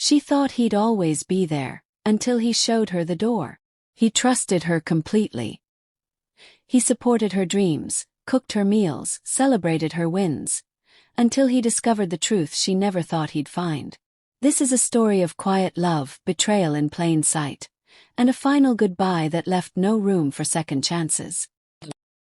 She thought he'd always be there, until he showed her the door. He trusted her completely. He supported her dreams, cooked her meals, celebrated her wins, until he discovered the truth she never thought he'd find. This is a story of quiet love, betrayal in plain sight, and a final goodbye that left no room for second chances.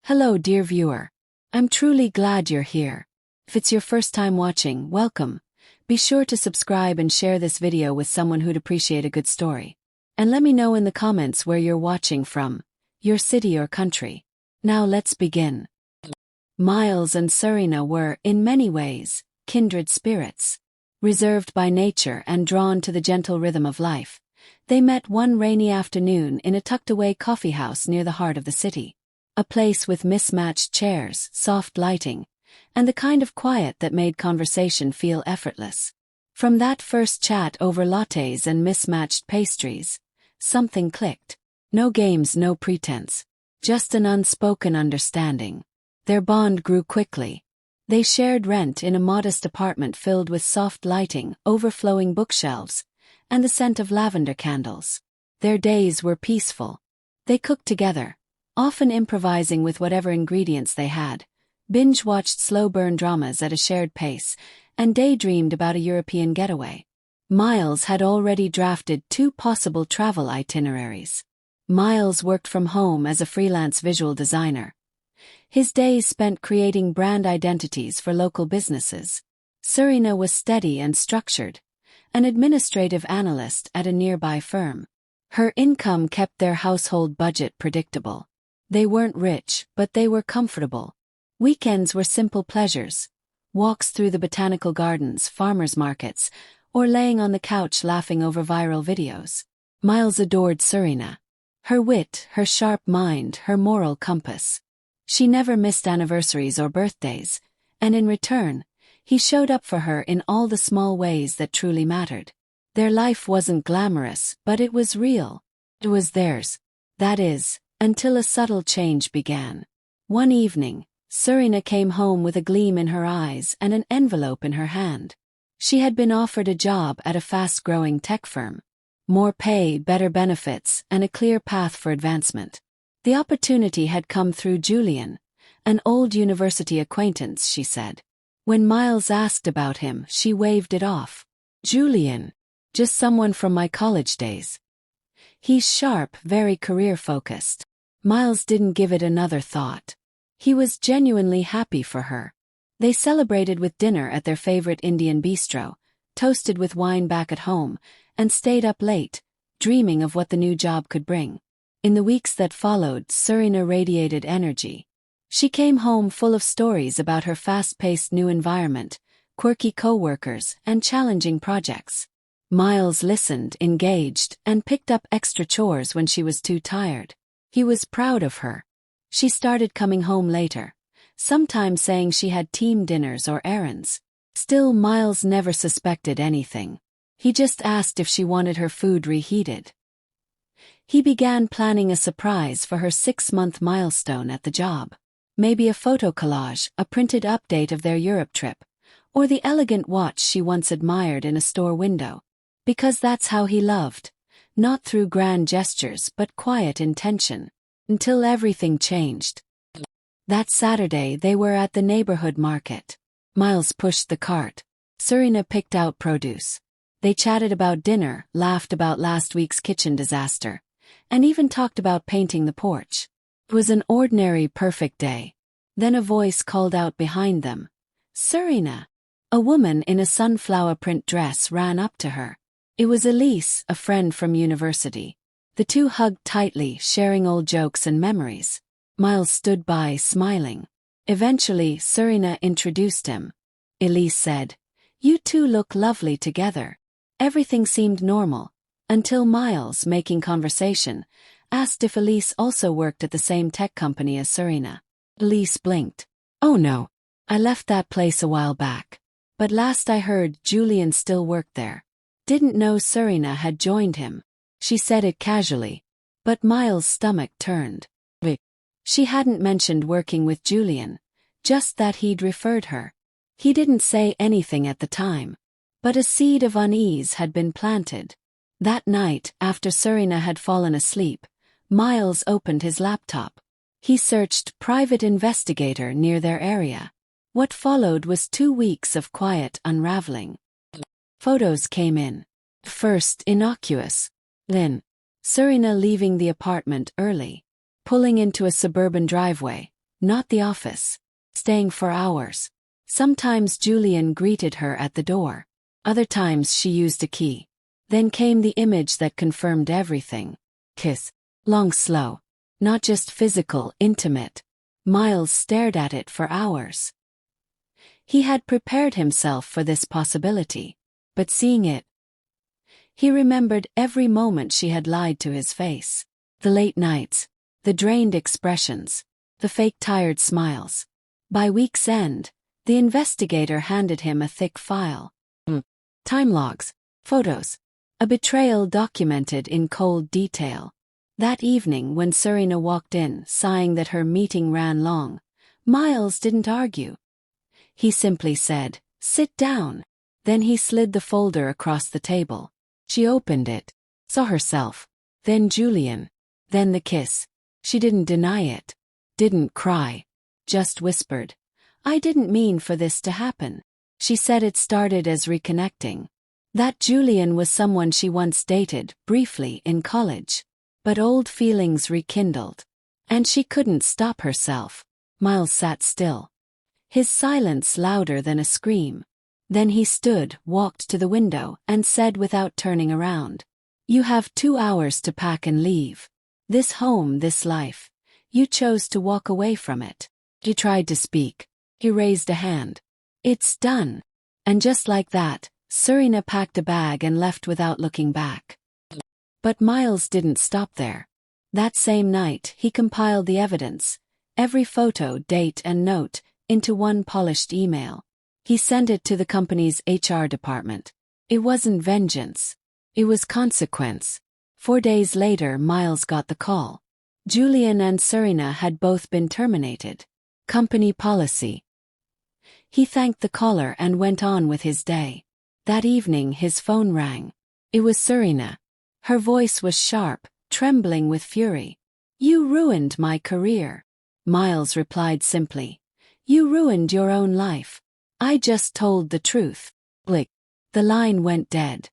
Hello, dear viewer. I'm truly glad you're here. If it's your first time watching, welcome. Be sure to subscribe and share this video with someone who'd appreciate a good story. And let me know in the comments where you're watching from, your city or country. Now let's begin. Miles and Serena were, in many ways, kindred spirits. Reserved by nature and drawn to the gentle rhythm of life, they met one rainy afternoon in a tucked-away coffeehouse near the heart of the city. A place with mismatched chairs, soft lighting, and the kind of quiet that made conversation feel effortless. From that first chat over lattes and mismatched pastries, something clicked. No games, no pretense. Just an unspoken understanding. Their bond grew quickly. They shared rent in a modest apartment filled with soft lighting, overflowing bookshelves, and the scent of lavender candles. Their days were peaceful. They cooked together, often improvising with whatever ingredients they had, binge-watched slow-burn dramas at a shared pace, and daydreamed about a European getaway. Miles had already drafted 2 possible travel itineraries. Miles worked from home as a freelance visual designer. His days spent creating brand identities for local businesses. Serena was steady and structured, an administrative analyst at a nearby firm. Her income kept their household budget predictable. They weren't rich, but they were comfortable. Weekends were simple pleasures, walks through the botanical gardens, farmers markets, or laying on the couch laughing over viral videos. Miles adored Serena. Her wit, her sharp mind, her moral compass. She never missed anniversaries or birthdays, and in return, he showed up for her in all the small ways that truly mattered. Their life wasn't glamorous, but it was real. It was theirs. That is, until a subtle change began. One evening, Serena came home with a gleam in her eyes and an envelope in her hand. She had been offered a job at a fast-growing tech firm. More pay, better benefits, and a clear path for advancement. The opportunity had come through Julian, an old university acquaintance, she said. When Miles asked about him, she waved it off. Julian? Just someone from my college days. He's sharp, very career-focused. Miles didn't give it another thought. He was genuinely happy for her. They celebrated with dinner at their favorite Indian bistro, toasted with wine back at home, and stayed up late, dreaming of what the new job could bring. In the weeks that followed, Serena radiated energy. She came home full of stories about her fast-paced new environment, quirky coworkers, and challenging projects. Miles listened, engaged, and picked up extra chores when she was too tired. He was proud of her. She started coming home later, sometimes saying she had team dinners or errands. Still, Miles never suspected anything. He just asked if she wanted her food reheated. He began planning a surprise for her 6-month milestone at the job. Maybe a photo collage, a printed update of their Europe trip, or the elegant watch she once admired in a store window. Because that's how he loved. Not through grand gestures but quiet intention. Until everything changed. That Saturday they were at the neighborhood market. Miles pushed the cart. Serena picked out produce. They chatted about dinner, laughed about last week's kitchen disaster, and even talked about painting the porch. It was an ordinary, perfect day. Then a voice called out behind them. Serena! A woman in a sunflower print dress ran up to her. It was Elise, a friend from university. The two hugged tightly, sharing old jokes and memories. Miles stood by, smiling. Eventually, Serena introduced him. Elise said, "You two look lovely together." Everything seemed normal, until Miles, making conversation, asked if Elise also worked at the same tech company as Serena. Elise blinked. "Oh no, I left that place a while back. But last I heard, Julian still worked there." Didn't know Serena had joined him. She said it casually, but Miles' stomach turned. She hadn't mentioned working with Julian, just that he'd referred her. He didn't say anything at the time. But a seed of unease had been planted. That night, after Serena had fallen asleep, Miles opened his laptop. He searched private investigator near their area. What followed was 2 weeks of quiet unraveling. Photos came in. First innocuous. Then, Serena leaving the apartment early, pulling into a suburban driveway, not the office, staying for hours. Sometimes Julian greeted her at the door. Other times she used a key. Then came the image that confirmed everything. Kiss. Long, slow. Not just physical, intimate. Miles stared at it for hours. He had prepared himself for this possibility, but seeing it, he remembered every moment she had lied to his face. The late nights, the drained expressions, the fake tired smiles. By week's end, the investigator handed him a thick file. Time logs, photos, a betrayal documented in cold detail. That evening when Serena walked in, sighing that her meeting ran long, Miles didn't argue. He simply said, "Sit down." Then he slid the folder across the table. She opened it, saw herself, then Julian, then the kiss. She didn't deny it, didn't cry, just whispered, "I didn't mean for this to happen." She said it started as reconnecting. That Julian was someone she once dated, briefly, in college. But old feelings rekindled. And she couldn't stop herself. Miles sat still. His silence louder than a scream. Then he stood, walked to the window, and said without turning around, "You have 2 hours to pack and leave. This home, this life. You chose to walk away from it." He tried to speak. He raised a hand. "It's done." And just like that, Serena packed a bag and left without looking back. But Miles didn't stop there. That same night, he compiled the evidence, every photo, date, and note, into one polished email. He sent it to the company's HR department. It wasn't vengeance. It was consequence. 4 days later, Miles got the call. Julian and Serena had both been terminated. Company policy. He thanked the caller and went on with his day. That evening his phone rang. It was Serena. Her voice was sharp, trembling with fury. "You ruined my career." Miles replied simply, "You ruined your own life. I just told the truth." Click. The line went dead.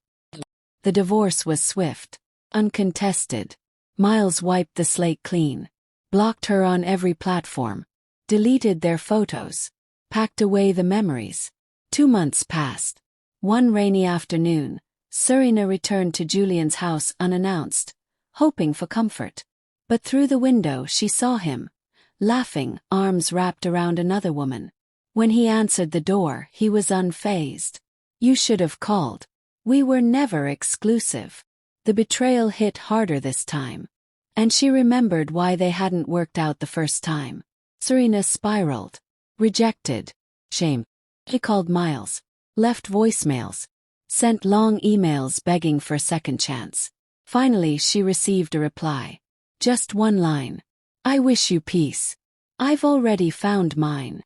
The divorce was swift, uncontested. Miles wiped the slate clean, blocked her on every platform, deleted their photos, packed away the memories. 2 months passed. One rainy afternoon, Serena returned to Julian's house unannounced, hoping for comfort. But through the window she saw him, laughing, arms wrapped around another woman. When he answered the door, he was unfazed. "You should have called. We were never exclusive." The betrayal hit harder this time. And she remembered why they hadn't worked out the first time. Serena spiraled. Rejected. Shame. She called Miles. Left voicemails. Sent long emails begging for a second chance. Finally she received a reply. Just one line. "I wish you peace. I've already found mine."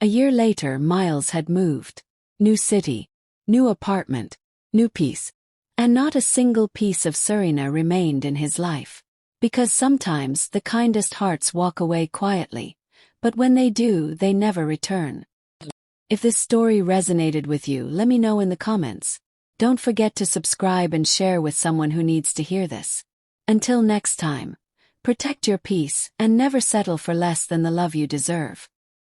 A year later Miles had moved. New city. New apartment. New peace. And not a single piece of Serena remained in his life. Because sometimes the kindest hearts walk away quietly, but when they do, they never return. If this story resonated with you, let me know in the comments. Don't forget to subscribe and share with someone who needs to hear this. Until next time, protect your peace and never settle for less than the love you deserve.